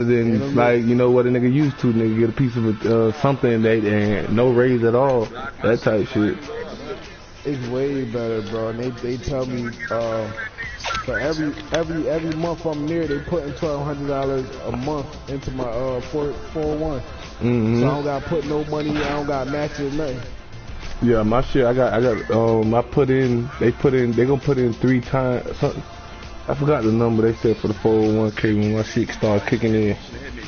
Then, like, you know what a nigga used to, nigga get a piece of something and no raise at all, that type shit. It's way better, bro. And they tell me for every month I'm near, they putting $1,200 a month into my 401. So I don't gotta put no money. I don't gotta match it or nothing. Yeah, my shit. I got. They gonna put in 3 times. Something. I forgot the number they said for the 401k when my shit start kicking in.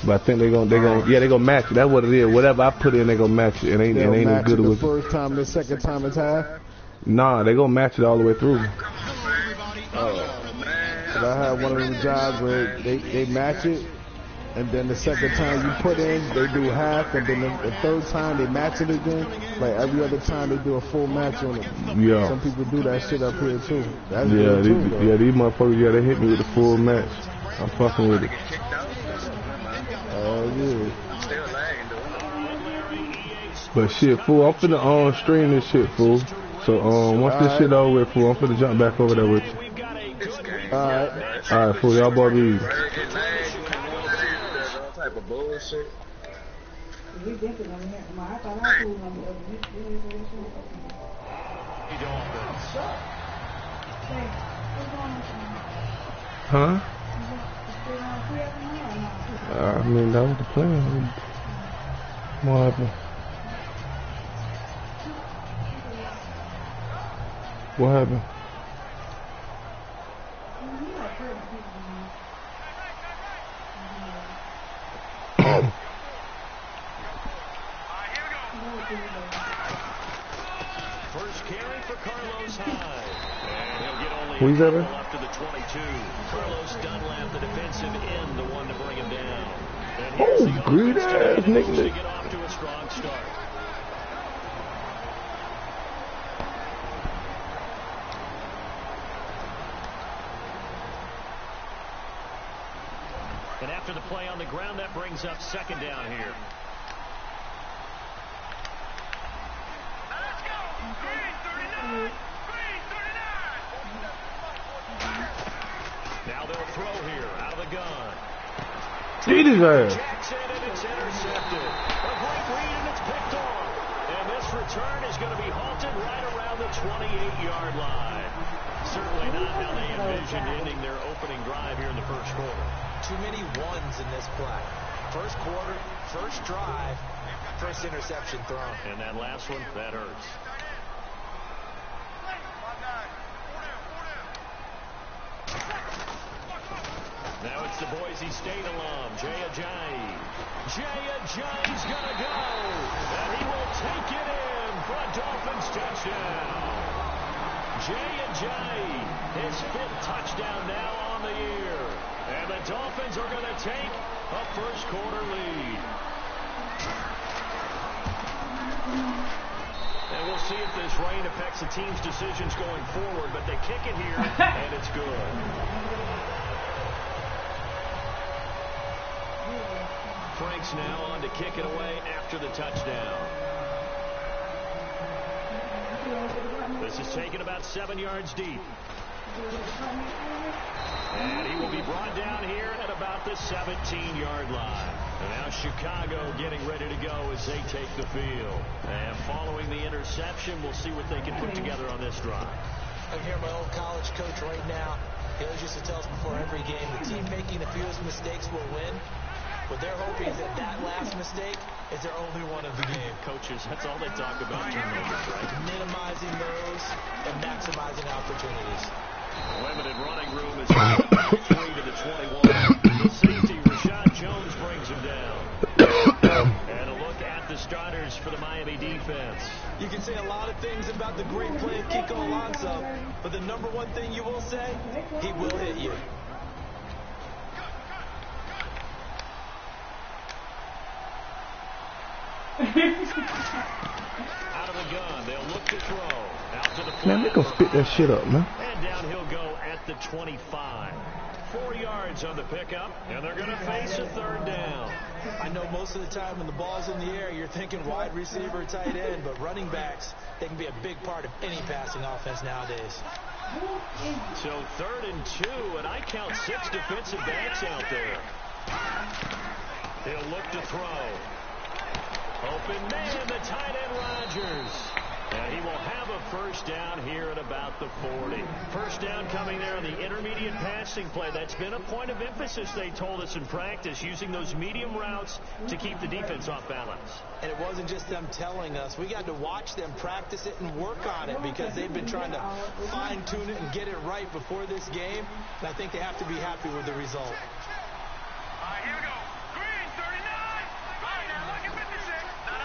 But I think they gonna match it. That's what it is. Whatever I put in, they gonna match it. It ain't as good as the first time. The second time it's half. Nah, they gonna match it all the way through. But I had one of them jobs where they match it, and then the second time you put in, they do half, and then the third time they match it again. Like every other time they do a full match on it. Yeah. Some people do that shit up here too. That's these motherfuckers, they hit me with the full match. I'm fucking with it. Oh yeah. But shit, fool, I'm finna stream this shit, fool. So once this shit over with, fool, I'm finna jump back over there with you. Alright, fool, y'all boy be easy. Type of bullshit. Huh? I mean, that was the plan. What happened? What happened? First carry for Carlos Hyde. And he'll get only Who's that? up to the 22. Carlos Dunlap, the defensive end, the one to bring him down. And here's the great ass nigga. To get off to a strong start. And after the play on the ground, that brings up second down here. Now they'll throw here out of the gun. Eat his ass. Jackson, and it's intercepted. A great read, and it's picked off. And this return is going to be halted right around the 28-yard line. Certainly not how they envisioned ending their opening drive here in the first quarter. Too many ones in this play. First quarter, first drive, first interception thrown. And that last one, that hurts. Now it's the Boise State alum, Jay Ajayi. Jay Ajayi's going to go. And he will take it in for a Dolphins touchdown. Jay Ajayi, his 5th touchdown now on the year. And the Dolphins are going to take a first quarter lead. And we'll see if this rain affects the team's decisions going forward, but they kick it here, and it's good. Franks now on to kick it away after the touchdown. This is taken about 7 yards deep. And he will be brought down here at about the 17-yard line. And now Chicago getting ready to go as they take the field. And following the interception, we'll see what they can put together on this drive. I'm here, my old college coach right now. He always used to tell us before every game, the team making a few mistakes will win. But they're hoping that last mistake is their only one of the game. Coaches, that's all they talk about, turnovers, right? Minimizing those and maximizing opportunities. Limited running room is 3 to the 21. The safety, Rashad Jones, brings him down. And a look at the starters for the Miami defense. You can say a lot of things about the great play of Kiko Alonso, but the number one thing you will say, he will hit you. Out of the gun, they'll look to throw. Out to the flat. Man, they gonna spit that shit up, man. And down he'll go at the 25. 4 yards on the pickup, and they're going to face a third down. I know most of the time when the ball's in the air, you're thinking wide receiver, tight end, but running backs, they can be a big part of any passing offense nowadays. So 3rd and 2, and I count 6 defensive backs out there. He'll look to throw. Open man, the tight end Rodgers. And he will have a first down here at about the 40. First down coming there on the intermediate passing play. That's been a point of emphasis, they told us in practice, using those medium routes to keep the defense off balance. And it wasn't just them telling us. We got to watch them practice it and work on it because they've been trying to fine-tune it and get it right before this game. And I think they have to be happy with the result. All right, here we go. Green, 39. All right, now look at 56. No.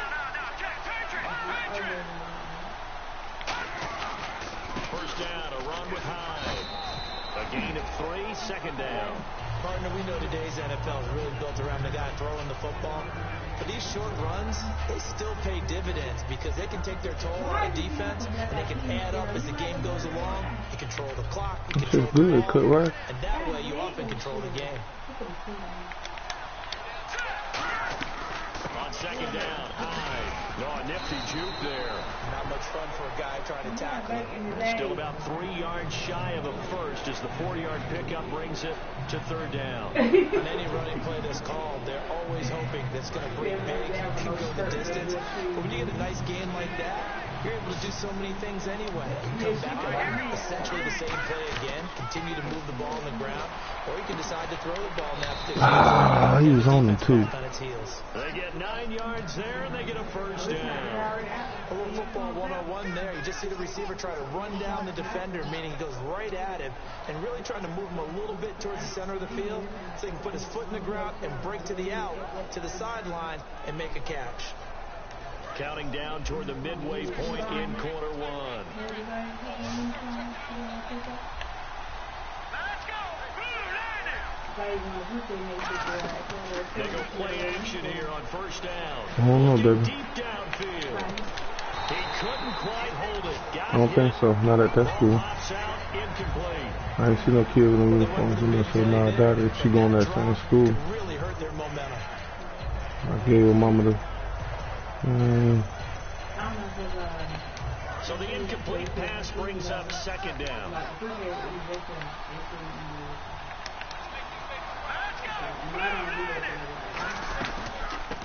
Patrick. First down, a run with Hyde. A gain of 3, second down. Partner, we know today's NFL is really built around the guy throwing the football. But these short runs, they still pay dividends because they can take their toll on the defense and they can add up as the game goes along. You control the clock, you control the ball, and that way you often control the game. On second down, Hyde. No, a nifty juke there. Not much fun for a guy trying to tackle. Still about 3 yards shy of a first as the 4-yard pickup brings it to third down. On any running play that's called, they're always hoping that's going to break big and go the distance. But when you get a nice gain like that, you're able to do so many things anyway. You can come back on essentially the same play again, continue to move the ball on the ground, or you can decide to throw the ball in that particular he was on him too. They get 9 yards there and they get a first down. A little football 101 there. You just see the receiver try to run down the defender, meaning he goes right at him and really trying to move him a little bit towards the center of the field so he can put his foot in the ground and break to the out, to the sideline, and make a catch. Counting down toward the midway point in quarter one. They go play action here on first down. I don't know, baby. Deep downfield. He couldn't quite hold it. I don't think so. Not at that school. I ain't see no kids in the uniforms in there, so nah, I doubt if she going to that same school. Really hurt their momentum. I gave her mama the. So the incomplete pass brings up second down.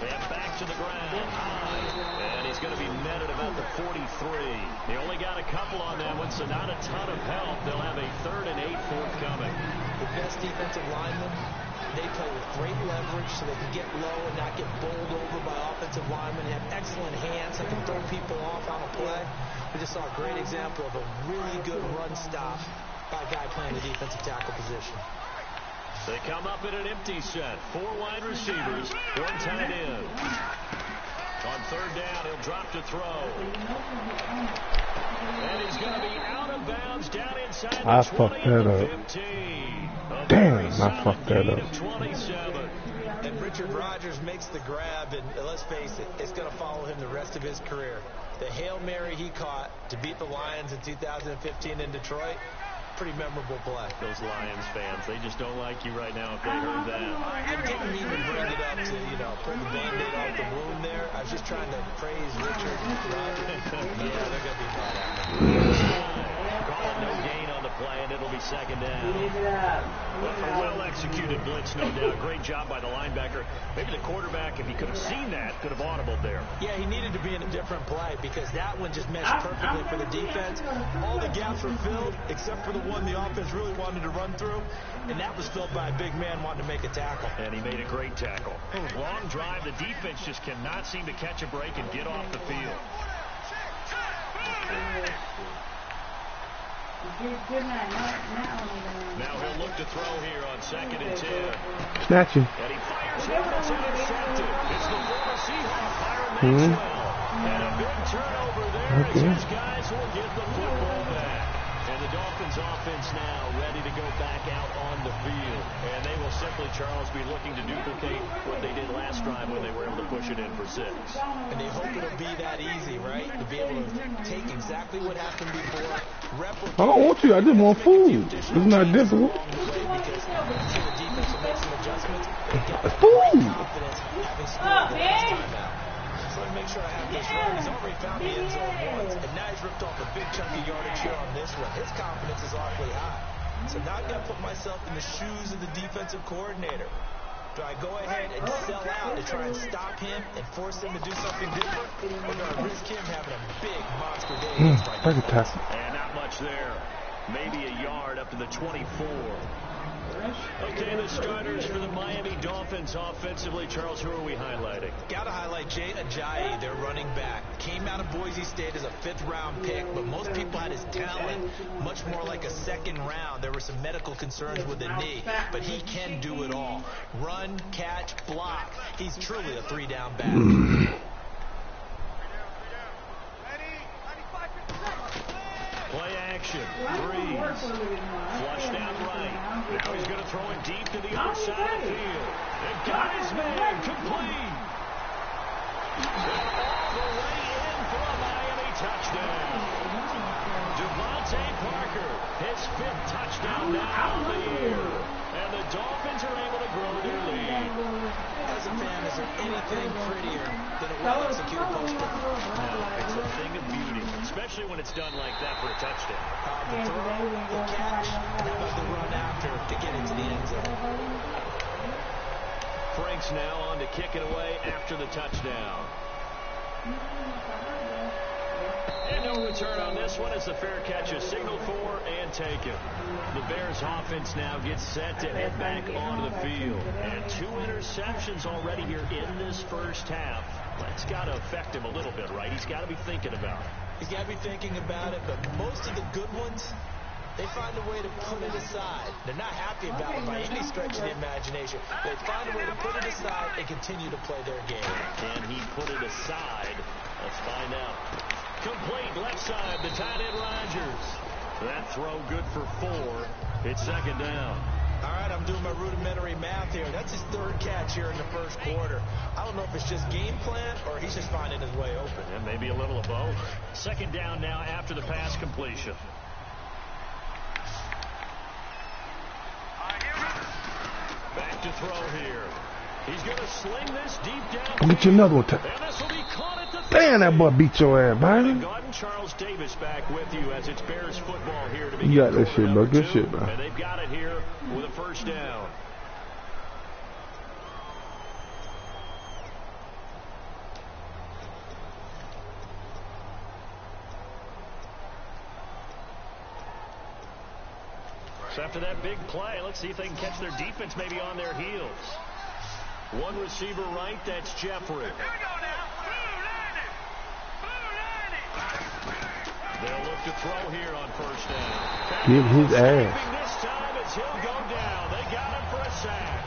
And back to the ground. And he's going to be met at about the 43. He only got a couple on that one, so not a ton of help. They'll have a 3rd and 8 forthcoming. The best defensive linemen, they play with great leverage so they can get low and not get bowled over by offensive linemen. They have excellent hands that can throw people off on a play. We just saw a great example of a really good run stop by a guy playing the defensive tackle position. They come up in an empty set. 4 wide receivers, 1 tight end. On third down, he'll drop to throw. And he's going to be out of bounds down inside I the 20 fucked that up. 15. Damn, I fucked that up. 27. And Richard Rodgers makes the grab, and let's face it, it's going to follow him the rest of his career. The Hail Mary he caught to beat the Lions in 2015 in Detroit, pretty memorable play. Those Lions fans, they just don't like you right now if they heard that. I didn't even bring it up to, pull the Band-Aid off the wound there. I was just trying to praise Richard Rodgers. Yeah, they're going to be mad at me. Call it no gain on the play, and it'll be second down. A well-executed blitz, no doubt. Great job by the linebacker. Maybe the quarterback, if he could have seen that, could have audibled there. Yeah, he needed to be in a different play because that one just meshed perfectly for the defense. All the gaps were filled except for the one the offense really wanted to run through, and that was filled by a big man wanting to make a tackle. And he made a great tackle. Long drive. The defense just cannot seem to catch a break and get off the field. Now he'll look to throw here on 2nd and 10. Snatching. And he fires one that's intercepted. It's the former Seahawk, Byron Maxwell. And a big turnover there as these guys will get the football back. And the Dolphins offense now ready to go back out on the field. And they will simply, Charles, be looking to duplicate what they did last drive when they were able to push it in for 6. And they hope it'll be that easy, right? To be able to take exactly what happened before, replicate. I don't want you. I just want food. It's not difficult. Because the defense will make some adjustments. It's food. Confidence having scored the last time out. So let me make sure I have this right. He's already found the end zone once, and now he's ripped off a big chunk of yardage here on this one. His confidence is awfully high. So now I've got to put myself in the shoes of the defensive coordinator. Do I go ahead and sell out and try and stop him and force him to do something different? Or do I risk him having a big monster day against my defense? And not much there. Maybe a yard up to the 24. Okay, the starters for the Miami Dolphins offensively. Charles, who are we highlighting? Got to highlight Jay Ajayi, their running back. Came out of Boise State as a 5th-round pick, but most people had his talent much more like a 2nd round. There were some medical concerns with the knee, but he can do it all. Run, catch, block. He's truly a 3-down back. Play action. Breeze. Flushed out right. Now he's going to throw it deep to the other side of the field. And got his man complete. They're all the way in for a Miami touchdown. Devontae Parker, his 5th touchdown now of the year. And the Dolphins are able to grow their lead. As a fan, is there anything prettier than a well-executed post route? No, it's a thing of beauty, especially when it's done like that for a touchdown. The throw, the catch, and how about the run after to get into the end zone? Frank's now on to kick it away after the touchdown. And no return on this one as the fair catch is signaled for and taken. The Bears offense now gets set to head back onto the field. And 2 interceptions already here in this first half. That's got to affect him a little bit, right? He's got to be thinking about it. He's got to be thinking about it, but most of the good ones, they find a way to put it aside. They're not happy about it by any stretch of the imagination. They find a way to put it aside and continue to play their game. Can he put it aside? Let's find out. Complete left side, the tight end Rodgers. That throw good for 4. It's 2nd down. All right, I'm doing my rudimentary math here. That's his 3rd catch here in the first quarter. I don't know if it's just game plan or he's just finding his way open. And maybe a little of both. 2nd down now after the pass completion. Back to throw here. He's going to sling this deep down. I'll get you another one. And this will be caught at the Damn, that boy beat your ass, Byron. Gordon Charles Davis back with you as it's Bears football here to begin. You got that shit, bro. Good shit, bro. And they've got it here with a 1st down. So after that big play, let's see if they can catch their defense maybe on their heels. One receiver right, that's Jeffrey. They'll look to throw here on 1st down. Give his ass. This time as he'll go down. They got him for a sack.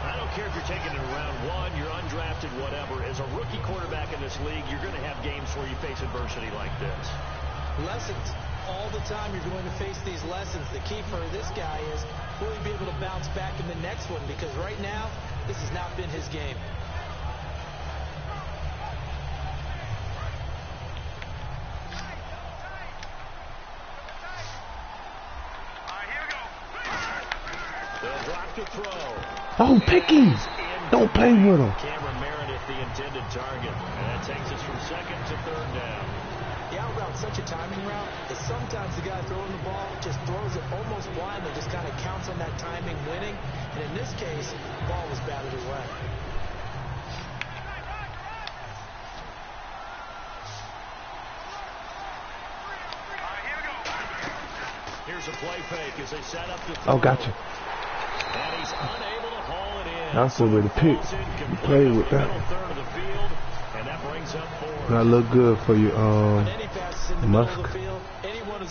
I don't care if you're taking it in round 1, you're undrafted, whatever. As a rookie quarterback in this league, you're going to have games where you face adversity like this. Lessons. All the time you're going to face these lessons. The key for this guy is will he be able to bounce back in the next one, because right now this has not been his game. They'll drop to throw. Oh, Pickies. Don't play with him. Cameron Meredith, the intended target. And that takes us from 2nd to 3rd down. The out route, such a timing route, is sometimes the guy throwing the ball just throws it almost blind and just kind of counts on that timing winning. And in this case, the ball was batted away. Here's a play fake as they set up the Oh, gotcha. And he's unable to haul it in. That's the way to pick. You play with that. Third of the field, and that brings up 4. That look good for you, Musk.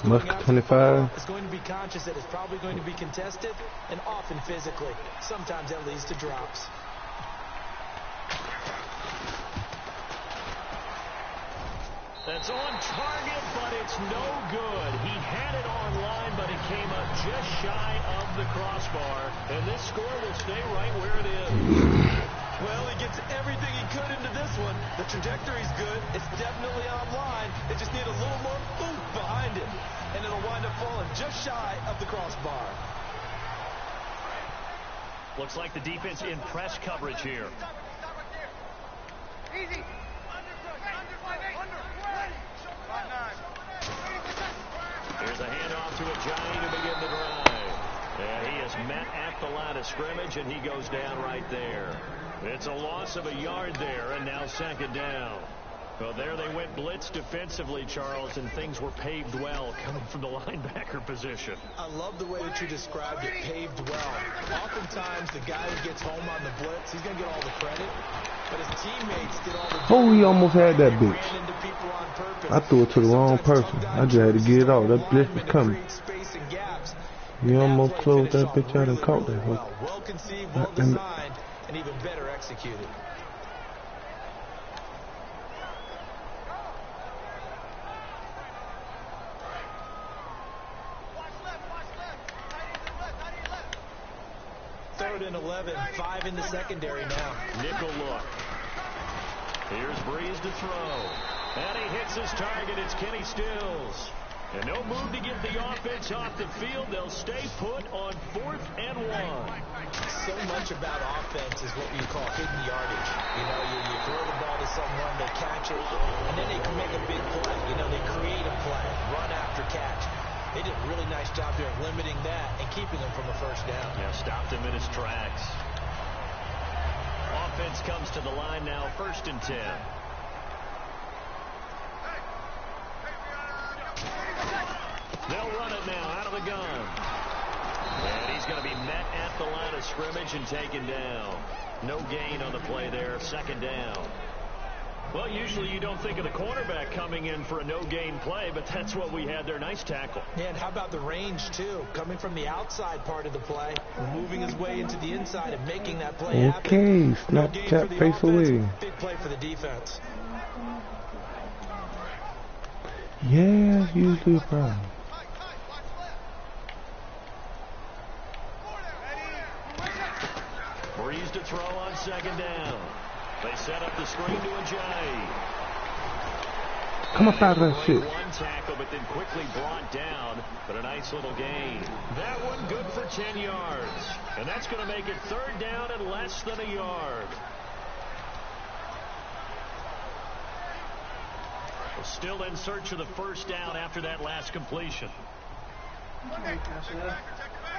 Musk 25. Is going to be conscious that it's probably going to be contested, and often physically. Sometimes that leads to drops. That's on target, but it's no good. He had it on line, but it came up just shy of the crossbar. And this score will stay right where it is. Well, he gets everything he could into this one. The trajectory's good. It's definitely on line. They just need a little more oomph behind it. And it'll wind up falling just shy of the crossbar. Looks like the defense in press coverage here. Easy. Here's a handoff to Ajayi to begin the drive. And he is met at the line of scrimmage, and he goes down right there. It's a loss of a yard there, and now second down. Well, there they went blitz defensively, Charles, and things were paved well coming from the linebacker position. I love the way that you described it, paved well. Oftentimes, the guy who gets home on the blitz, he's going to get all the credit, but his teammates did all the Oh, he almost had that bitch. ran into people on purpose. I threw it to the wrong person. I just had to get it off. That blitz was coming. Space and gaps. You almost closed that bitch out and caught that hook. Well conceived, well designed, and even better executed. Third and 11, 5 in the secondary now. Nickel look. Here's Breeze to throw. And he hits his target. It's Kenny Stills. And no move to get the offense off the field. They'll stay put on 4th and 1. So much about offense is what you call hidden yardage. You know, you throw the ball to someone, they catch it, and then they can make a big play. You know, they create a play, run after catch. They did a really nice job there of limiting that and keeping him from a first down. Yeah, stopped him in his tracks. Offense comes to the line now, 1st and 10. They'll run it now out of the gun. And he's going to be met at the line of scrimmage and taken down. No gain on the play there, 2nd down. Well, usually you don't think of the cornerback coming in for a no-gain play, but that's what we had there. Nice tackle. Yeah, and how about the range, too? Coming from the outside part of the play, moving his way into the inside and making that play happen. Okay, snap that face away. Big play for the defense. Yeah, usually a problem. Breeze to throw on 2nd down. They set up the screen to Ajayi. Come up out of that shit. One tackle, but then quickly brought down, but a nice little gain. That one good for 10 yards. And that's going to make it 3rd down and less than a yard. Still in search of the 1st down after that last completion.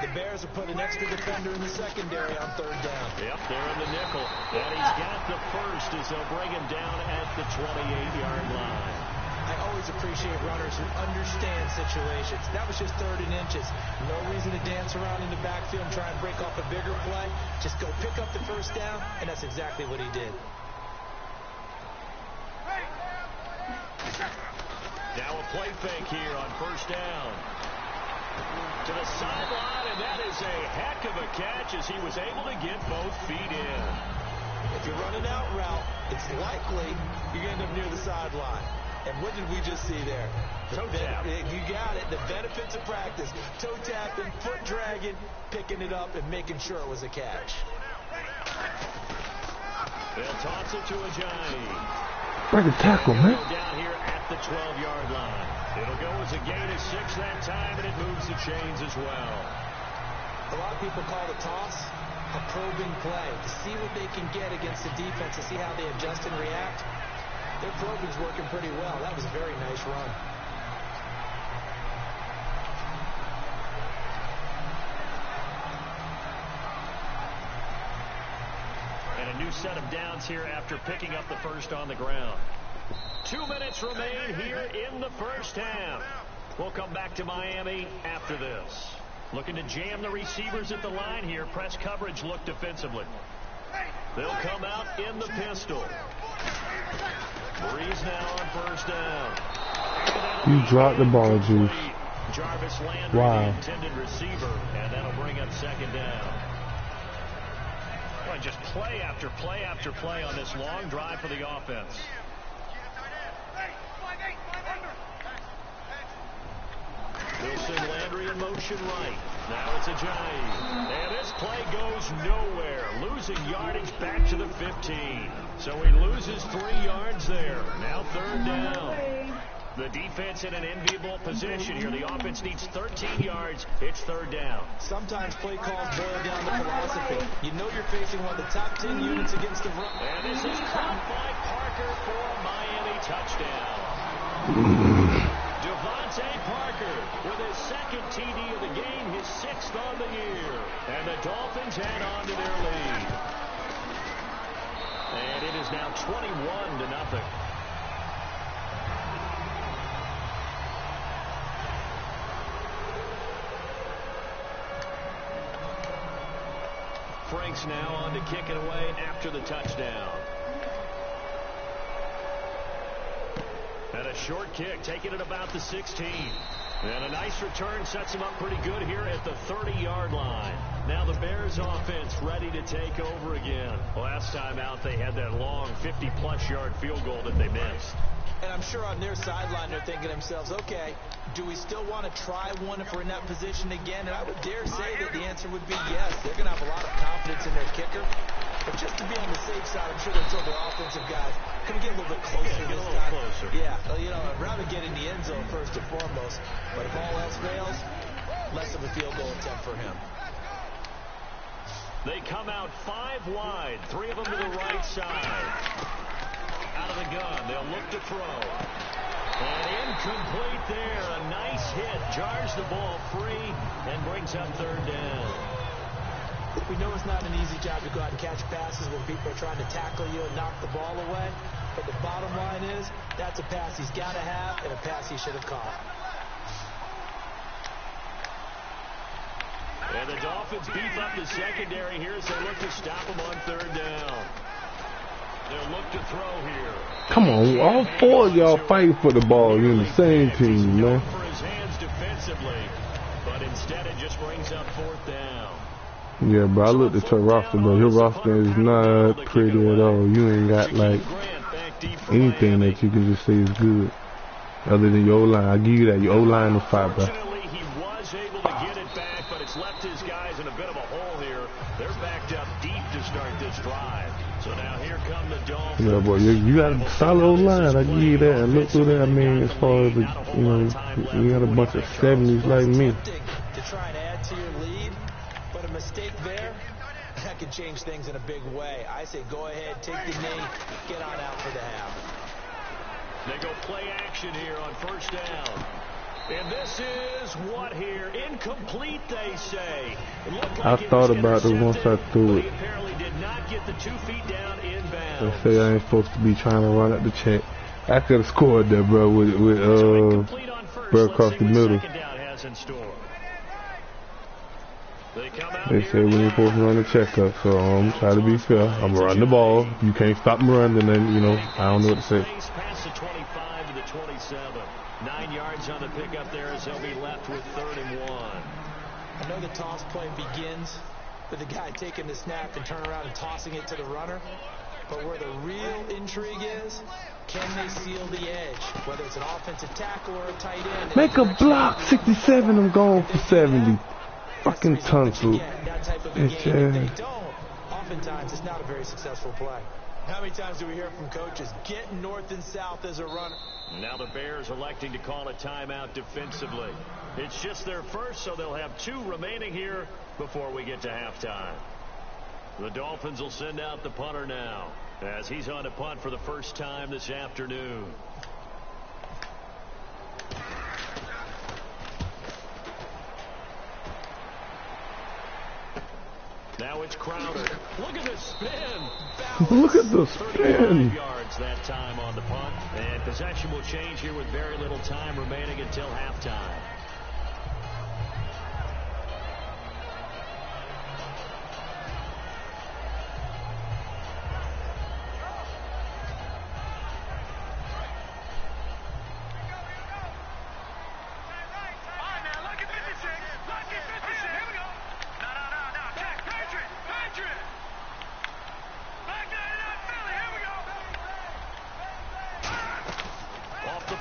The Bears have put an extra defender in the secondary on 3rd down. Yep, they're in the nickel. And he's got the first as they'll bring him down at the 28-yard line. I always appreciate runners who understand situations. That was just 3rd and inches. No reason to dance around in the backfield and try and break off a bigger play. Just go pick up the 1st down, and that's exactly what he did. Now a play fake here on 1st down. To the sideline, and that is a heck of a catch as he was able to get both feet in. If you're running out route, it's likely you're going to end up near the sideline. And what did we just see there? Toe tap. You got it. The benefits of practice. Toe tapping, foot dragging, picking it up, and making sure it was a catch. They'll toss it to Ajayi. Break a tackle, man. Down here at the 12-yard line. It'll go as a gain of 6 that time, and it moves the chains as well. A lot of people call the toss a probing play to see what they can get against the defense, to see how they adjust and react. Their probing's working pretty well. That was a very nice run. And a new set of downs here after picking up the first on the ground. 2 minutes remain here in the 1st half. We'll come back to Miami after this. Looking to jam the receivers at the line here. Press coverage look defensively. They'll come out in the pistol. Breeze now on 1st down. You dropped the ball, Juice. Jarvis Landry, the intended receiver, and that'll bring up 2nd down. Well, just play after play after play on this long drive for the offense. They'll send Landry in motion right. Now it's Ajayi. And this play goes nowhere. Losing yardage back to the 15. So he loses 3 yards there. Now 3rd down. The defense in an enviable position here. The offense needs 13 yards. It's 3rd down. Sometimes play calls boil down to philosophy. You know you're facing one of the top 10 units against the run. And this is caught by Parker for a Miami touchdown. Parker with his second TD of the game, his 6th on the year. And the Dolphins add on to their lead. And it is now 21-0. Frank's now on to kick it away after the touchdown. And a short kick, taking it about the 16. And a nice return sets him up pretty good here at the 30-yard line. Now the Bears offense ready to take over again. Last time out, they had that long 50-plus yard field goal that they missed. And I'm sure on their sideline they're thinking to themselves, okay, do we still want to try one if we're in that position again? And I would dare say that the answer would be yes. They're going to have a lot of confidence in their kicker. But just to be on the safe side, I'm sure they'll tell their offensive guys, can we get a little bit closer get this a little time? closer. Yeah, you know, I'd rather get in the end zone first and foremost. But if all else fails, less of a field goal attempt for him. They come out 5 wide, 3 of them to the right side. Out of the gun, they'll look to throw. And incomplete there. A nice hit. Jars the ball free and brings up 3rd down. We know it's not an easy job to go out and catch passes when people are trying to tackle you and knock the ball away. But the bottom line is, that's a pass he's got to have and a pass he should have caught. And the Dolphins beef up the secondary here as they look to stop him on 3rd down. They'll look to throw here. Come on, all 4 of y'all fighting for the ball. You're in the same team, man. For his hands defensively, but instead it just brings up 4th down. Yeah, bro, I looked at your roster, bro. Your roster is not pretty at all. You ain't got, like, anything that you can just say is good. Other than your O-line. I give you that. Your O-line is fire, bro. Fortunately, he was able to get it back, but it's left his guys in a bit of a hole here. They're backed up deep to start this drive. So now here come the Dolphins. Yeah, boy, you got a solid O-line. I give you that. And look through that. I mean, as far as, you got a bunch of 70s like me. To try and add to your lead, but a mistake there, that could change things in a big way. I say go ahead, take the knee, get on out for the half. They go play action here on 1st down. And this is what here? Incomplete, they say. I thought about it once I threw it. He apparently did not get the 2 feet down inbound. They say I ain't supposed to be trying to run up the check. I could have scored there, bro, with bro across the middle. They say we ain't supposed to run the check up, so I'm trying to be fair. I'm gonna run the ball. You can't stop me running, then I don't know what to say. Pass the 25 to the 27. 9 yards on the pickup there as they'll be left with 3rd and 1. I know the toss play begins with the guy taking the snap and turning around and tossing it to the runner. But where the real intrigue is, can they seal the edge? Whether it's an offensive tackle or a tight end. Make a block, 67, I'm going for 70. Fucking tonsil. That type of a game, if they don't, oftentimes it's not a very successful play. How many times do we hear from coaches, get north and south as a runner? Now the Bears electing to call a timeout defensively. It's just their first, so they'll have 2 remaining here before we get to halftime. The Dolphins will send out the punter now as he's on to punt for the first time this afternoon. Now it's Crowder. Look at the spin. Look at the spin. 35 yards that time on the punt. And possession will change here with very little time remaining until halftime.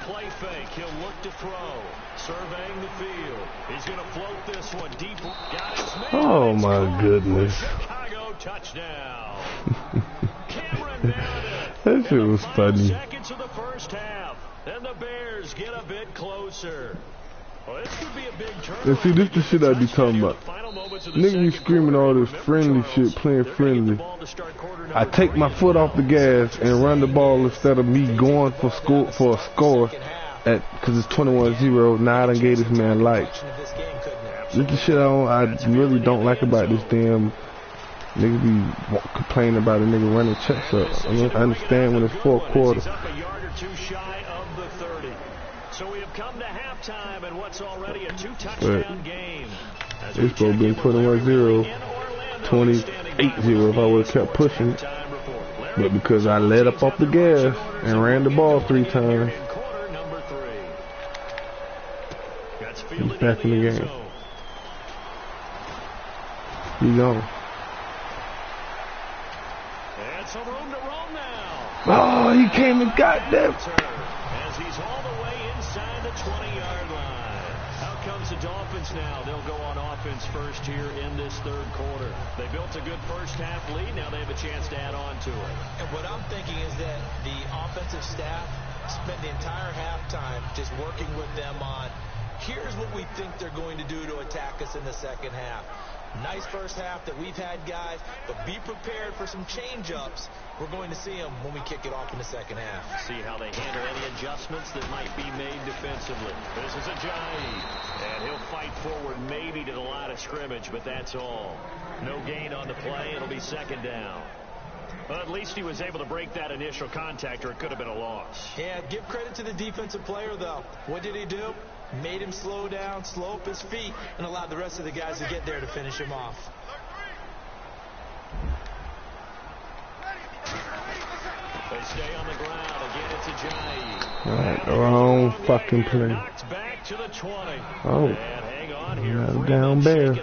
Play fake. He'll look to throw. Surveying the field. He's going to float this one deep. Got his man. Oh my goodness. Chicago touchdown. Cameron Meredith. That shit was funny. Seconds of the first half. And the Bears get a bit closer. Well, this could be a big turn. And see, this the shit I be talking about. Nigga, you screaming all this friendly shit, playing friendly. I take my foot off the gas and run the ball instead of me going for a score. because it's 21-0. Now I done gave this man lights. This is the shit I really don't like about this damn nigga be complaining about a nigga running checks up. I mean, I understand when it's fourth quarter. He's up a yard or two shy of the 30. So we have come to halftime and what's already a 2-touchdown game. It's supposed to be 21-0, 28-0 if I would have kept pushing. But because I let up off the gas and ran the ball 3 times, he's back in the game. He gone. Oh, he came and got them. As he's all the way inside the 20-yard line. Out comes the Dolphins now. They'll go on offense first here in this third quarter. They built a good first half lead. Now they have a chance to add on to it. And what I'm thinking is that the offensive staff spent the entire halftime just working with them on, here's what we think they're going to do to attack us in the second half. Nice first half that we've had, guys, but be prepared for some change-ups. We're going to see them when we kick it off in the second half. See how they handle any adjustments that might be made defensively. This is Ajayi, and he'll fight forward maybe to the line of scrimmage, but that's all. No gain on the play. It'll be second down. Well, at least he was able to break that initial contact, or it could have been a loss. Yeah, give credit to the defensive player, though. What did he do? Made him slow down, slow up his feet, and allowed the rest of the guys to get there to finish him off. They stay on the ground. Again, it's Ajayi. Alright, wrong fucking play. Knocked back to the 20. Oh, And hang on here. down bear.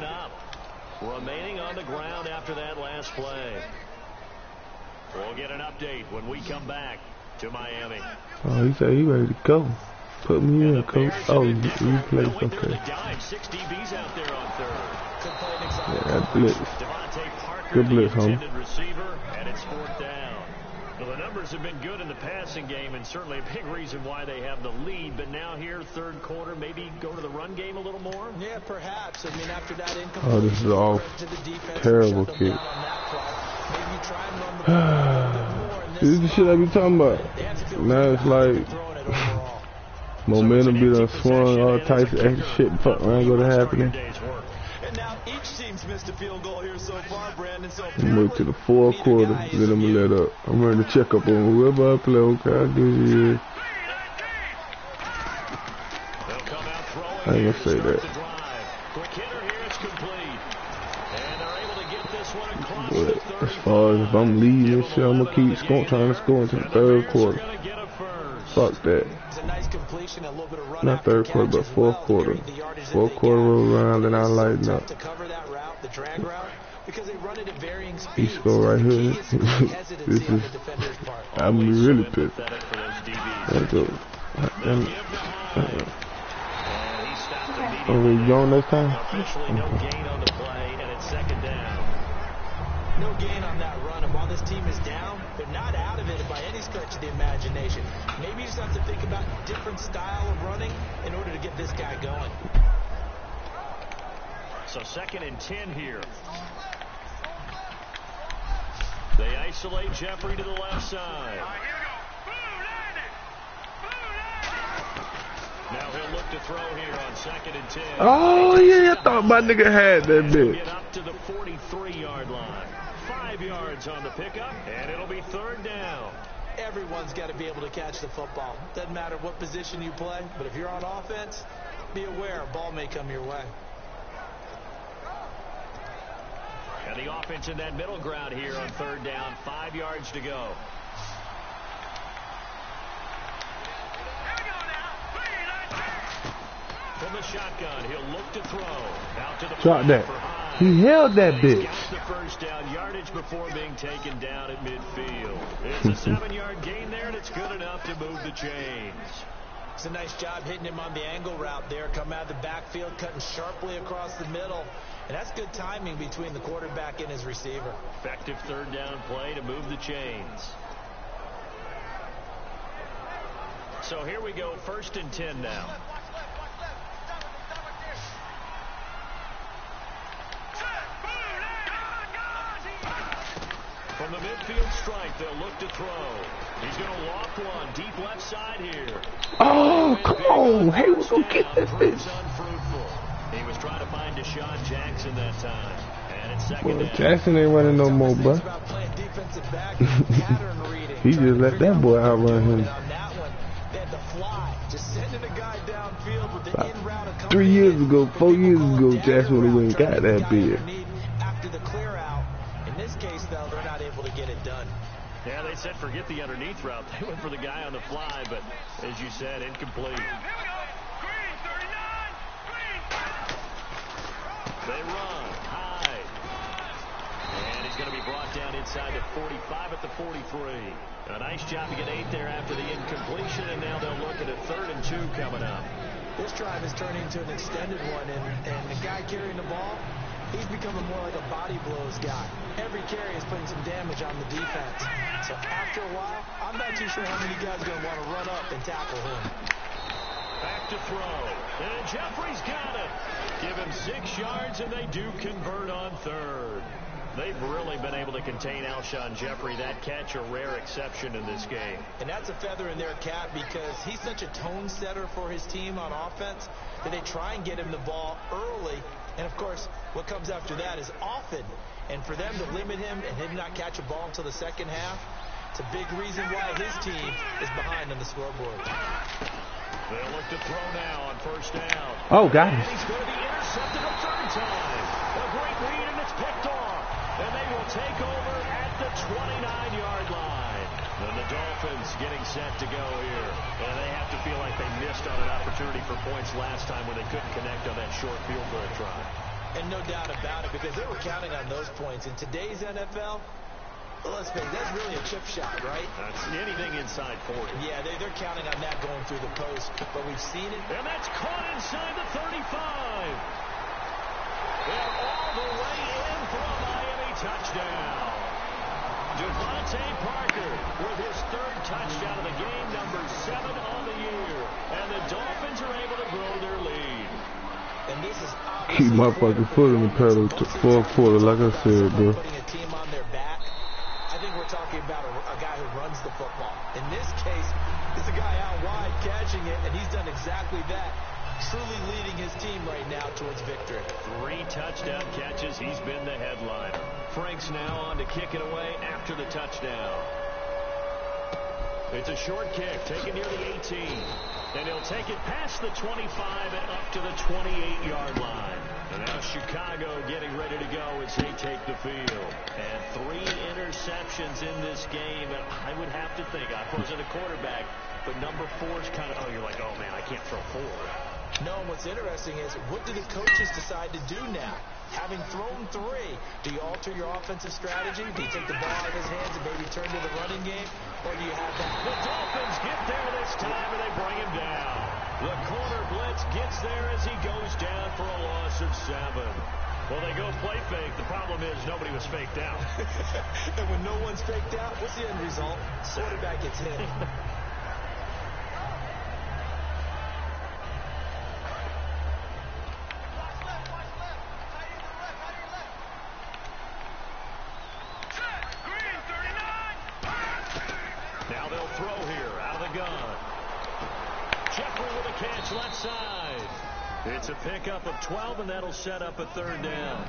Remaining on the ground after that last play. We'll get an update when we come back to Miami. Oh, he said he ready to go. Put me in, coach. Oh, you play, okay. Six DBs out there on third. Yeah, that blitz. Good blitz, homie. Receiver, and it's fourth down. Well, the numbers have been good in the passing game, and certainly a big reason why they have the lead. But now here, third quarter, maybe go to the run game a little more? Yeah, perhaps. I mean, after that oh, this is all terrible, kid. This is the shit I be talking about. Now it's like momentum be done swung, all types of extra shit fuck around go to happening. And now each team's missed a field goal here so far, Brandon. So I'm wait to the fourth quarter, then I'm gonna let up. I'm ready to check up on whoever I play. Okay, I do it. I ain't gonna say that. But as far as if I'm leading shit, I'm gonna keep trying to score into the third quarter. Fuck that. Not third quarter, but fourth quarter. Fourth quarter roll around, then I'll lighten up. He score right here. This is, I'm really pissed. Let's go. Are we going this time? No gain on that run, and while this team is down, they're not out of it by any stretch of the imagination. Maybe you just have to think about a different style of running in order to get this guy going. So 2nd and 10 here. They isolate Jeffrey to the left side. Now he'll look to throw here on 2nd and 10. Oh, yeah, I thought my nigga had that bitch. Get up to the 43-yard line. 5 yards on the pickup, and it'll be third down. Everyone's got to be able to catch the football. Doesn't matter what position you play, but if you're on offense, be aware a ball may come your way. And the offense in that middle ground here on third down. 5 yards to go. From the shotgun, he'll look to throw. Out to the drop that. He held that bitch. Got the first down yardage before being taken down at midfield. It's a 7-yard gain there, and it's good enough to move the chains. It's a nice job hitting him on the angle route there. Come out of the backfield, cutting sharply across the middle. And that's good timing between the quarterback and his receiver. Effective third down play to move the chains. So here we go, 1st and 10 now. From From the midfield strike, they'll look to throw. He's going to walk one deep left side here. Oh, come on. Hey, we're going to get this Proves bitch. unfruitful. He was trying to find Deshaun Jackson that time. And it's second Well, down. Jackson ain't running no more, bro. About playing defensive back, pattern reading. He just let that boy outrun him. And on that one, they had to fly, just sending a guy downfield with the in route. 3 years ago, 4 years ago, Jackson would have went and got that big. After the clear out, in this case, though, they're not able to get it done. Yeah, they said forget the underneath route. They went for the guy on the fly, but as you said, incomplete. Here we go. Green, 39. Green. They run high. And he's going to be brought down inside the 45 at the 43. A nice job to get 8 there after the incompletion, and now they'll look at a 3rd and 2 coming up. This drive is turning into an extended one, and the guy carrying the ball, he's becoming more like a body blows guy. Every carry is putting some damage on the defense. So after a while, I'm not too sure how many guys are going to want to run up and tackle him. Back to throw. And Jeffrey's got it. Give him 6 yards, and they do convert on 3rd. They've really been able to contain Alshon Jeffrey. That catch a rare exception in this game. And that's a feather in their cap because he's such a tone setter for his team on offense that they try and get him the ball early. And, of course, what comes after that is often. And for them to limit him and him not catch a ball until the second half, it's a big reason why his team is behind on the scoreboard. They'll look to throw now on 1st down. Oh, got And it. he's going to be intercepted a 3rd time. A great read, and it's picked off. And they will take over at the 29-yard line. And the Dolphins getting set to go here. And they have to feel like they missed on an opportunity for points last time when they couldn't connect on that short field goal try. And no doubt about it, because they were counting on those points. In today's NFL, let's face it, that's really a chip shot, right? That's anything inside 40. Yeah, they're counting on that going through the post, but we've seen it. And that's caught inside the 35. And all the way in for a Miami touchdown. Devontae Parker with his 3rd touchdown of the game, number 7 on the year. And the Dolphins are able to grow their lead. And this is Keep my fucking foot in the pedal to 4th quarter, like I said, bro. putting a team on their back. I think we're talking about a guy who runs the football. In this case, it's a guy out wide catching it, and he's done exactly that. Truly leading his team right now towards victory. 3 touchdown catches. He's been the headliner. Frank's now on to kick it away after the touchdown. It's a short kick taken near the 18. And he'll take it past the 25 and up to the 28-yard line. And now Chicago getting ready to go as they take the field. And 3 interceptions in this game. And I would have to think, I wasn't a quarterback, but number 4 is kind of, you're like, oh, man, I can't throw 4. No, and what's interesting is, what do the coaches decide to do now? Having thrown 3, do you alter your offensive strategy? Do you take the ball out of his hands and maybe turn to the running game? Or do you have that? The Dolphins get there this time, and they bring him down. The corner blitz gets there as he goes down for a loss of 7. Well, they go play fake. The problem is nobody was faked out. And when no one's faked out, what's the end result? Quarterback gets hit. Now they'll throw here out of the gun. Jeffrey with a catch left side. It's a pickup of 12, and that'll set up a 3rd down.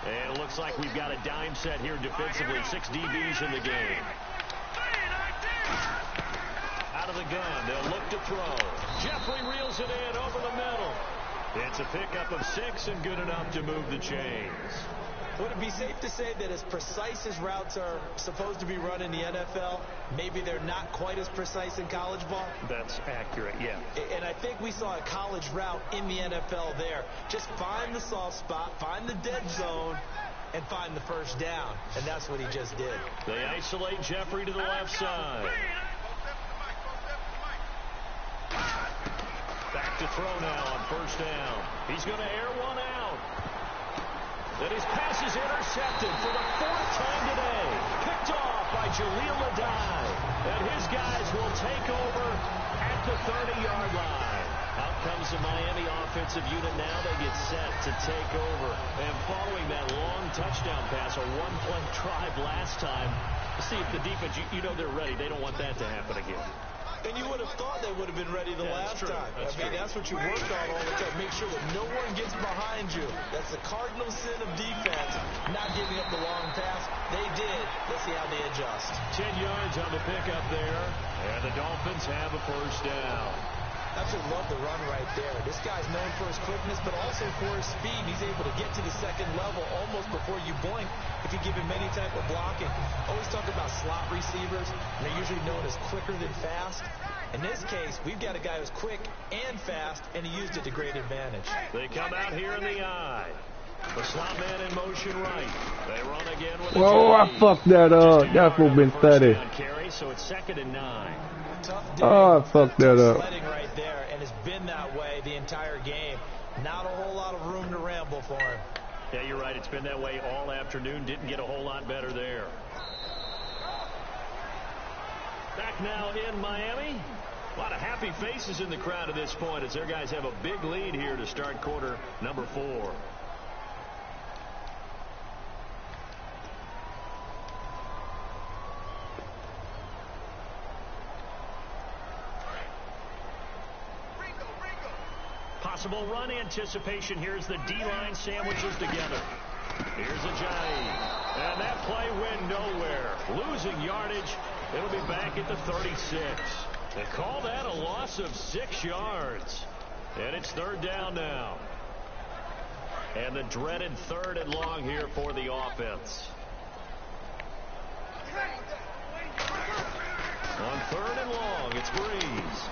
And it looks like we've got a dime set here defensively. 6 DBs in the game. Out of the gun, they'll look to throw. Jeffrey reels it in over the middle. It's a pickup of 6 and good enough to move the chains. Would it be safe to say that as precise as routes are supposed to be run in the NFL, maybe they're not quite as precise in college ball? That's accurate, yeah. And I think we saw a college route in the NFL there. Just find the soft spot, find the dead zone, and find the 1st down. And that's what he just did. They isolate Jeffrey to the left side. Back to throw now on 1st down. He's going to air one out. And his pass is intercepted for the 4th time today. Picked off by Jaleel Adai. And his guys will take over at the 30-yard line. Out comes the Miami offensive unit now. They get set to take over. And following that long touchdown pass, a one-play drive last time, see if the defense, you know they're ready. They don't want that to happen again. And you would have thought they would have been ready the last time. That's what you work on all the time. Make sure that no one gets behind you. That's the cardinal sin of defense, not giving up the long pass. They did. Let's see how they adjust. 10 yards on the pickup there. And the Dolphins have a first down. Absolutely love the run right there. This guy's known for his quickness, but also for his speed. He's able to get to the second level almost before you blink if you give him any type of blocking. Always talk about slot receivers. They're usually known as quicker than fast. In this case, we've got a guy who's quick and fast, and he used it to great advantage. They come out here in the eye. The slot man in motion right. They run again with Whoa, I fucked that up. That would have been 30. Carry, so it's 2nd and 9. Oh, I fucked that up. Sledding right there, and it's been that way the entire game. Not a whole lot of room to ramble for him. Yeah, you're right. It's been that way all afternoon. Didn't get a whole lot better there. Back now in Miami. A lot of happy faces in the crowd at this point as their guys have a big lead here to start quarter number 4. Possible run anticipation. Here's the D-line sandwiches together. Here's Ajayi. And that play went nowhere. Losing yardage. It'll be back at the 36. They call that a loss of 6 yards. And it's 3rd down now. And the dreaded 3rd and long here for the offense. On 3rd and long, it's Breeze.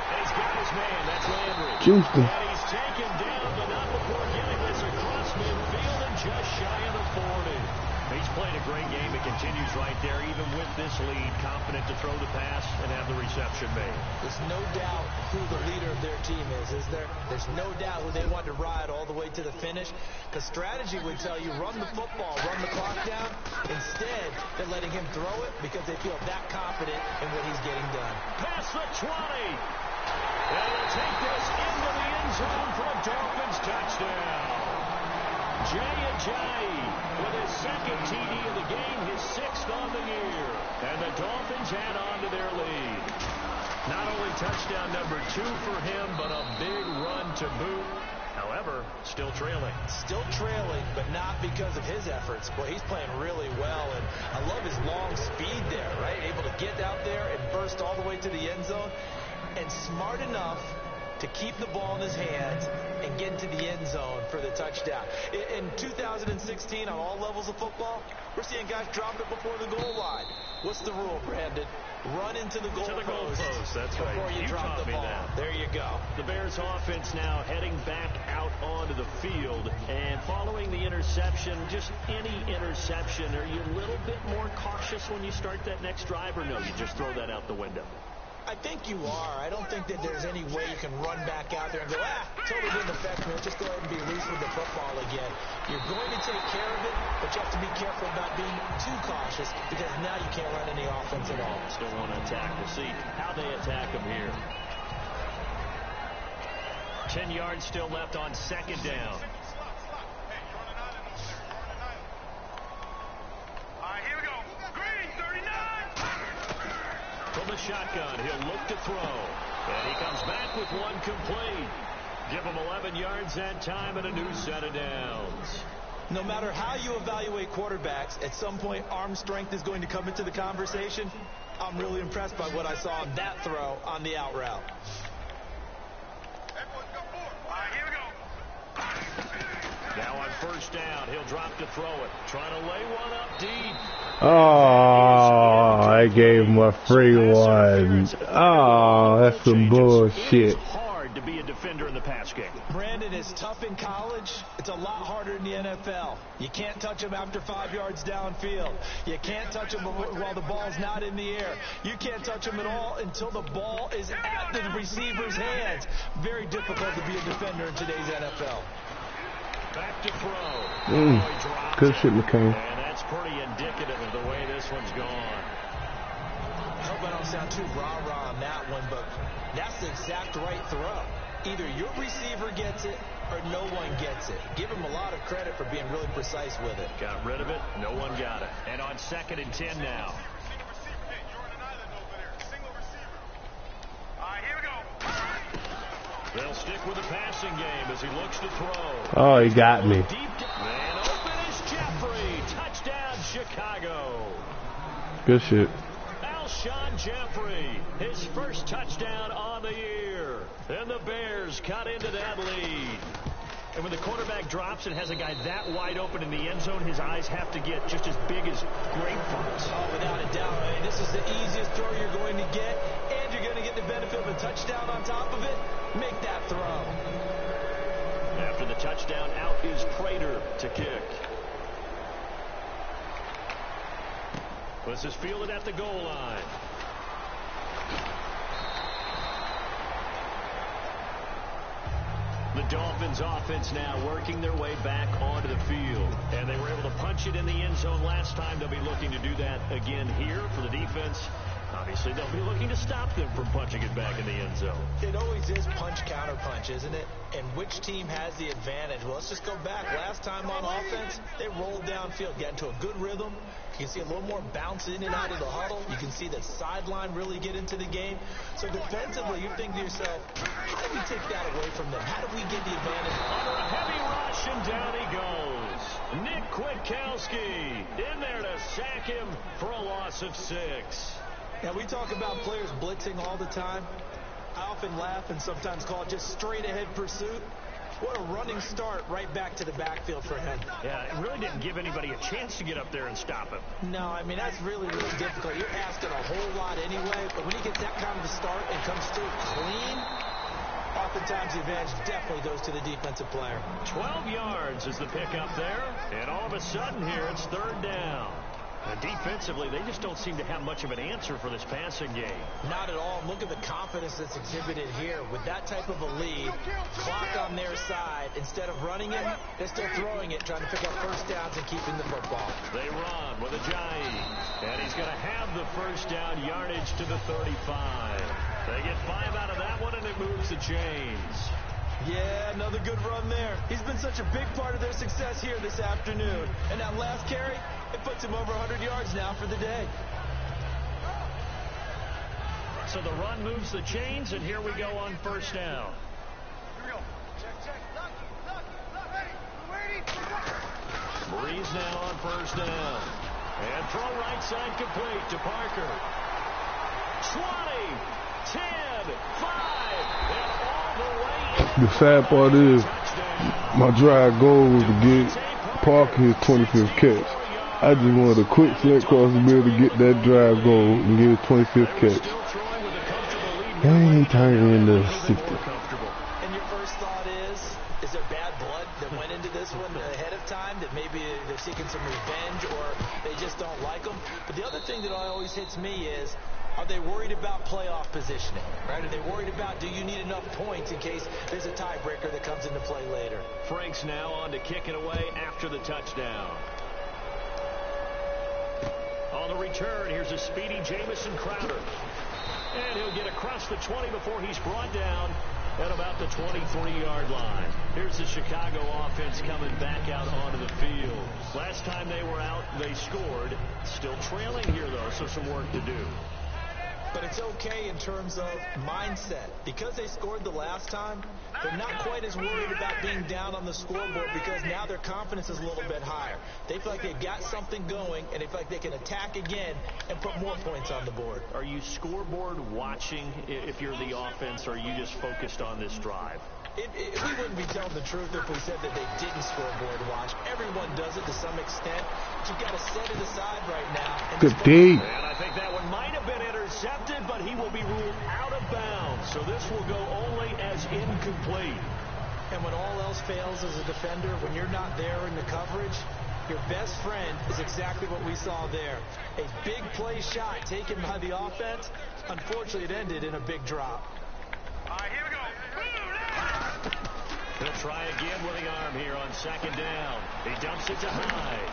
And he's got his man. That's Landry. Houston. And he's taken down, but not before getting this across midfield and just shy of the 40. He's played a great game. It continues right there, even with this lead. Confident to throw the pass and have the reception made. There's no doubt who the leader of their team is there? There's no doubt who they want to ride all the way to the finish. Because strategy would tell you, run the football, run the clock down. Instead, they're letting him throw it because they feel that confident in what he's getting done. Past the 20. And he'll take this into the end zone for a Dolphins touchdown. Jay Ajayi with his 2nd TD of the game, his 6th on the year. And the Dolphins add on to their lead. Not only touchdown number 2 for him, but a big run to boot. However, still trailing. Still trailing, but not because of his efforts. Boy, he's playing really well, and I love his long speed there, right? Able to get out there and burst all the way to the end zone. And smart enough to keep the ball in his hands and get into the end zone for the touchdown. In 2016, on all levels of football, we're seeing guys drop it before the goal line. What's the rule, Brandon? Run into the goal post. That's right. Before you drop the ball. There you go. The Bears offense now heading back out onto the field. And following the interception, just any interception, are you a little bit more cautious when you start that next drive, or no, you just throw that out the window? I think you are. I don't think that there's any way you can run back out there and go, totally didn't affect me. Just go ahead and be loose with the football again. You're going to take care of it, but you have to be careful about being too cautious because now you can't run any offense at all. Still want to attack. We'll see how they attack them here. 10 yards still left on 2nd down. From the shotgun, he'll look to throw. And he comes back with one complete. Give him 11 yards that time and a new set of downs. No matter how you evaluate quarterbacks, at some point arm strength is going to come into the conversation. I'm really impressed by what I saw on that throw on the out route. Now on 1st down, he'll drop to throw it. Trying to lay one up deep. Oh, I gave him a free one. Oh, that's some bullshit. It's hard to be a defender in the pass game. Brandon, is tough in college. It's a lot harder in the NFL. You can't touch him after 5 yards downfield. You can't touch him while the ball's not in the air. You can't touch him at all until the ball is at the receiver's hands. Very difficult to be a defender in today's NFL. Back to throw. Good shit, McCain. And that's pretty indicative of the way this one's gone. I hope I don't sound too rah-rah on that one, but that's the exact right throw. Either your receiver gets it or no one gets it. Give him a lot of credit for being really precise with it. Got rid of it. No one got it. And on 2nd and 10 now. Here we go. They'll stick with the passing game as he looks to throw. Oh, he got me. Deep and open is Jeffrey. Touchdown, Chicago. Good shit. Alshon Jeffrey, his first touchdown on the year. And the Bears cut into that lead. And when the quarterback drops and has a guy that wide open in the end zone, his eyes have to get just as big as grapefruits. Oh, without a doubt. I mean, this is the easiest throw you're going to get, and you're going to get the benefit of a touchdown on top of it. Make that throw. After the touchdown, out is Prater to kick. This is fielded at the goal line. The Dolphins offense now working their way back onto the field. And they were able to punch it in the end zone last time. They'll be looking to do that again here for the defense. Obviously, they'll be looking to stop them from punching it back in the end zone. It always is punch-counter-punch, isn't it? And which team has the advantage? Well, let's just go back. Last time on offense, they rolled downfield, got into a good rhythm. You can see a little more bounce in and out of the huddle. You can see the sideline really get into the game. So defensively, you think to yourself, how do we take that away from them? How do we get the advantage? Under a heavy rush, and down he goes. Nick Kwiatkowski in there to sack him for a loss of 6. Now, we talk about players blitzing all the time. I often laugh and sometimes call it just straight-ahead pursuit. What a running start right back to the backfield for him. Yeah, it really didn't give anybody a chance to get up there and stop him. No, I mean, that's really, really difficult. You're asking a whole lot anyway, but when you get that kind of a start and comes through clean, oftentimes the advantage definitely goes to the defensive player. 12 yards is the pickup there, and all of a sudden here it's 3rd down. And defensively, they just don't seem to have much of an answer for this passing game. Not at all. Look at the confidence that's exhibited here. With that type of a lead, clock on their side, instead of running it, they're still throwing it, trying to pick up first downs and keeping the football. They run with Ajayi, and he's going to have the first down, yardage to the 35. They get 5 out of that one, and it moves the chains. Yeah, another good run there. He's been such a big part of their success here this afternoon. And that last carry, it puts him over 100 yards now for the day. So the run moves the chains, and here we go on first down. Here we go. Check. Look. Ready. Breeze now on first down. And throw right side complete to Parker. 20, 10, 5, and all the way in. The sad part is, my drive goal was to get Parker his 25th catch. I just wanted a quick flat cross to be able to get that drive goal and get his 25th catch. Dang, turning into 60. And your first thought is there bad blood that went into this one ahead of time, that maybe they're seeking some revenge or they just don't like them? But the other thing that always hits me is, are they worried about playoff positioning, right? Are they worried about, do you need enough points in case there's a tiebreaker that comes into play later? Frank's now on to kick it away after the touchdown. On the return, here's a speedy Jamison Crowder. And he'll get across the 20 before he's brought down at about the 23-yard line. Here's the Chicago offense coming back out onto the field. Last time they were out, they scored. Still trailing here, though, so some work to do. But it's okay in terms of mindset. Because they scored the last time, they're not quite as worried about being down on the scoreboard because now their confidence is a little bit higher. They feel like they've got something going, and they feel like they can attack again and put more points on the board. Are you scoreboard watching if you're the offense, or are you just focused on this drive? We wouldn't be telling the truth if we said that they didn't scoreboard watch. Everyone does it to some extent, but you've got to set it aside right now. Good D. And I think that one might have been intercepted, but he will be ruled out of bounds. So this will go only as incomplete. And when all else fails as a defender, when you're not there in the coverage, your best friend is exactly what we saw there. A big play shot taken by the offense. Unfortunately, it ended in a big drop. Here we go. He'll try again with the arm here on second down. He dumps it to Hyde.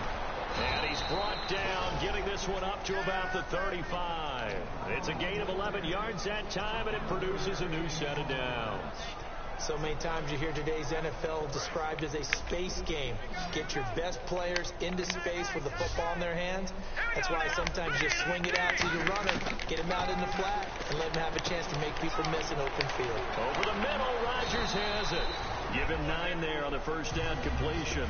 And he's brought down, getting this one up to about the 35. It's a gain of 11 yards that time, and it produces a new set of downs. So many times you hear today's NFL described as a space game. Get your best players into space with the football in their hands. That's why sometimes you swing it out to your runner, get him out in the flat, and let him have a chance to make people miss an open field. Over the middle, Rodgers has it. Give him 9 there on the first down completion.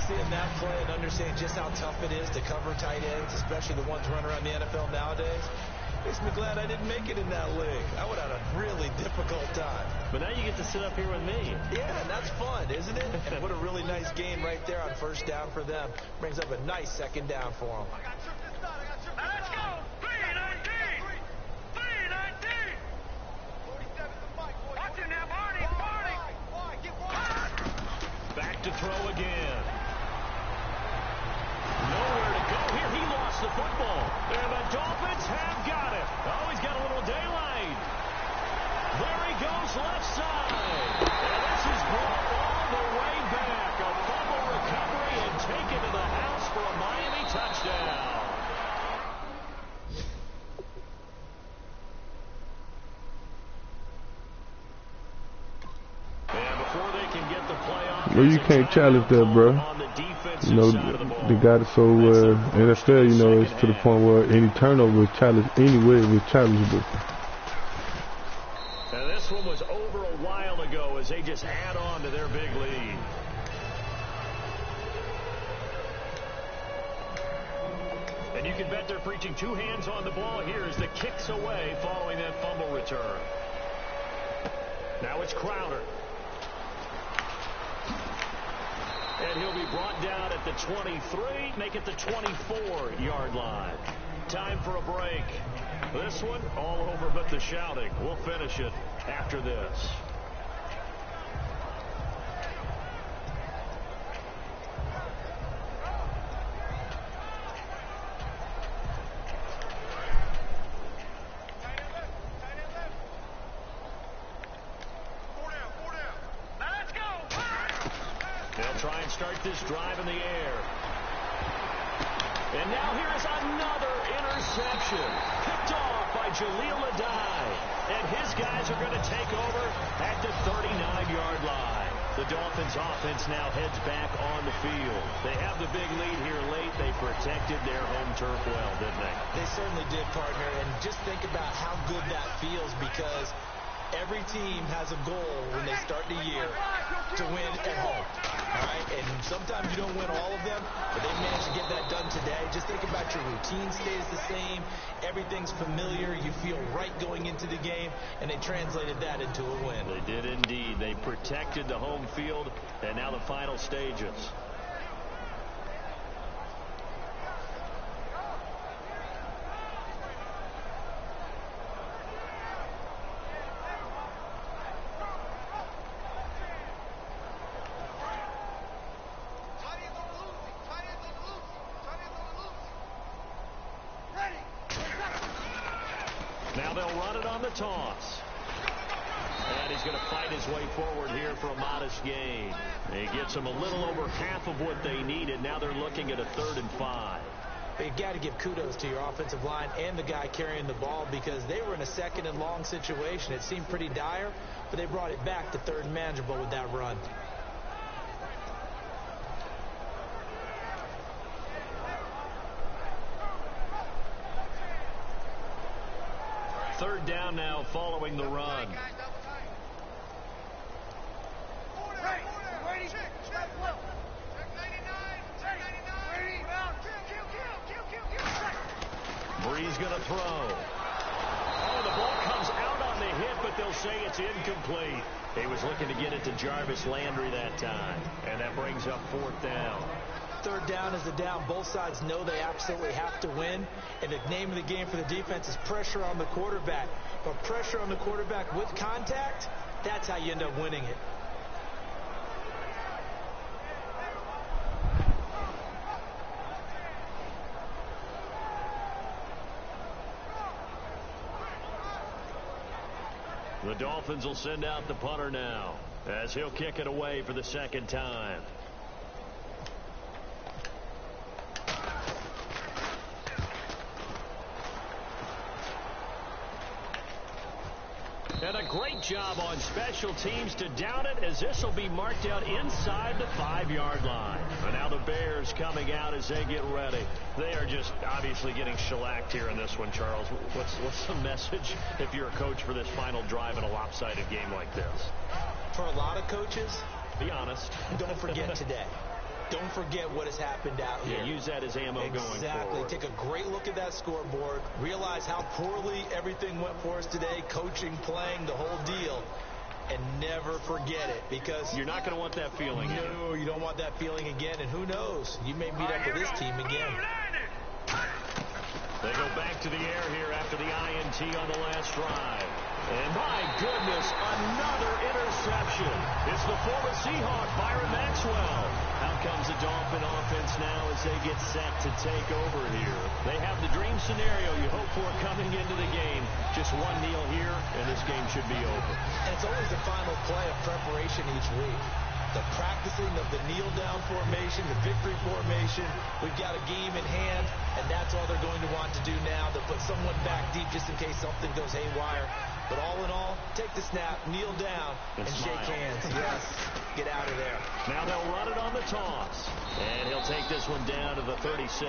Seeing that play and understanding just how tough it is to cover tight ends, especially the ones running around the NFL nowadays, makes me glad I didn't make it in that league. I would have had a really difficult time. But now you get to sit up here with me. Yeah, and that's fun, isn't it? And what a really nice game right there on first down for them. Brings up a nice second down for them. Let's go. 3-19. 3-19. Watch him now, Barney. Back to throw again. Nowhere to go here. He lost the football. And the Dolphins have got it. Oh, he's got a little daylight. There he goes left side. And this is brought all the way back. A fumble recovery and taken to the house for a Miami touchdown. And before they can get the play off, Well, you can't challenge that, bro. You know, they got it so NFL, you know, it's to the point where any turnover is challenged, anyway it was challengeable. And this one was over a while ago as they just add on to their big lead. And you can bet they're preaching 2 hands on the ball here as the kick's away following that fumble return. Now it's Crowder. And he'll be brought down at the 23, make it the 24-yard line. Time for a break. This one, all over but the shouting. We'll finish it after this. They'll try and start this drive in the air. And now here's another interception. Picked off by Jaleel Adai. And his guys are going to take over at the 39-yard line. The Dolphins offense now heads back on the field. They have the big lead here late. They protected their home turf well, didn't they? They certainly did, partner. And just think about how good that feels, because every team has a goal when they start the year to win at home. All right, and sometimes you don't win all of them, but they managed to get that done today. Just think about your routine stays the same. Everything's familiar. You feel right going into the game, and they translated that into a win. They did indeed. They protected the home field, and now the final stages. Now they'll run it on the toss. And he's going to fight his way forward here for a modest gain. He gets them a little over half of what they needed. Now they're looking at a 3rd and 5. But you got to give kudos to your offensive line and the guy carrying the ball, because they were in a 2nd and long situation. It seemed pretty dire, but they brought it back to 3rd and manageable with that run. Third down now following the run. Bree's going to throw. Oh, the ball comes out on the hit, but they'll say it's incomplete. He was looking to get it to Jarvis Landry that time, and that brings up 4th down. 3rd down is the down. Both sides know they absolutely have to win. And the name of the game for the defense is pressure on the quarterback. But pressure on the quarterback with contact, that's how you end up winning it. The Dolphins will send out the punter now. as he'll kick it away for the second time. And a great job on special teams to down it, as this will be marked out inside the 5-yard line. And now the Bears coming out as they get ready. They are just obviously getting shellacked here in this one, Charles. What's the message if you're a coach for this final drive in a lopsided game like this? For a lot of coaches, be honest. Don't forget today. Don't forget what has happened out here. Yeah, use that as ammo going forward. Exactly. Take a great look at that scoreboard. Realize how poorly everything went for us today. Coaching, playing, the whole deal. And never forget it, because you're not going to want that feeling again. No, you don't want that feeling again. And who knows? You may meet up with this team again. They go back to the air here after the INT on the last drive. And my goodness, another interception. It's the former Seahawk, Byron Maxwell. Out comes the Dolphin offense now as they get set to take over here. They have the dream scenario you hope for coming into the game. Just one kneel here, and this game should be over. And it's always the final play of preparation each week. The practicing of the kneel-down formation, the victory formation. We've got a game in hand, and that's all they're going to want to do now, to put someone back deep just in case something goes haywire. But all in all, take the snap, kneel down, and shake hands. Yes, get out of there. Now they'll run it on the toss. And he'll take this one down to the 36.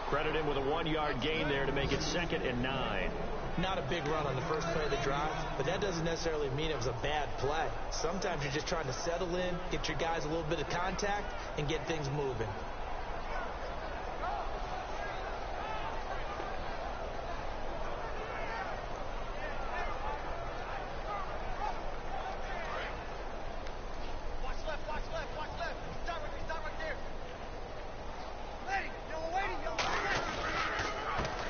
Credit him with a 1-yard gain there to make it 2nd and 9. Not a big run on the first play of the drive, but that doesn't necessarily mean it was a bad play. Sometimes you're just trying to settle in, get your guys a little bit of contact, and get things moving.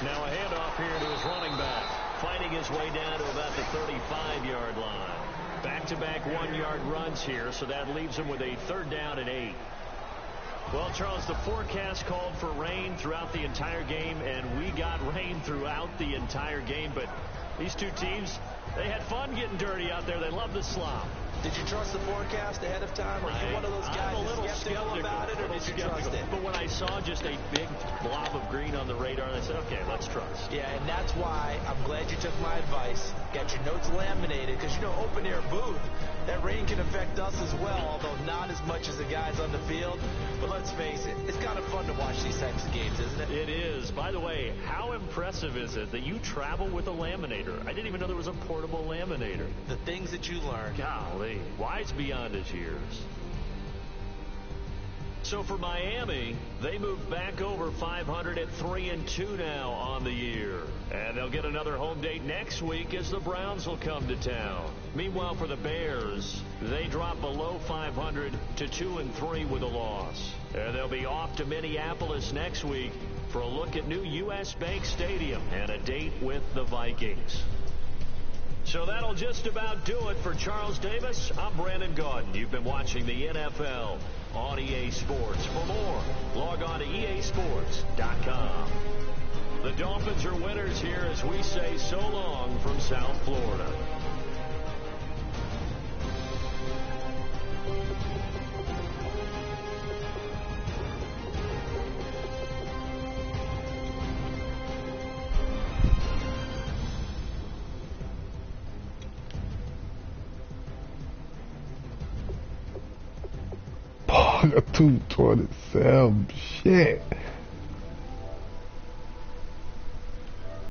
Now a handoff here to his running back, fighting his way down to about the 35-yard line. Back-to-back 1-yard runs here, so that leaves him with a 3rd down and 8. Well, Charles, the forecast called for rain throughout the entire game, and we got rain throughout the entire game. But these two teams, they had fun getting dirty out there. They love the slop. Did you trust the forecast ahead of time? Are you one of those guys that's skeptical about it, or did you trust it? But when I saw just a big blob of green on the radar, I said, okay, let's trust. Yeah, and that's why I'm glad you took my advice. Got your notes laminated, because, you know, open-air booth, that rain can affect us as well, although not as much as the guys on the field. But let's face it, it's kind of fun to watch these types of games, isn't it? It is. By the way, how impressive is it that you travel with a laminator? I didn't even know there was a portable laminator. The things that you learn. Golly, wise beyond his years. So for Miami, they move back over 500 at 3-2 now on the year. And they'll get another home date next week as the Browns will come to town. Meanwhile, for the Bears, they drop below 500 to 2-3 with a loss. And they'll be off to Minneapolis next week for a look at new U.S. Bank Stadium and a date with the Vikings. So that'll just about do it for Charles Davis. I'm Brandon Gaudin. You've been watching the NFL on EA Sports. For more, log on to easports.com. The Dolphins are winners here as we say so long from South Florida. I got 227. Shit.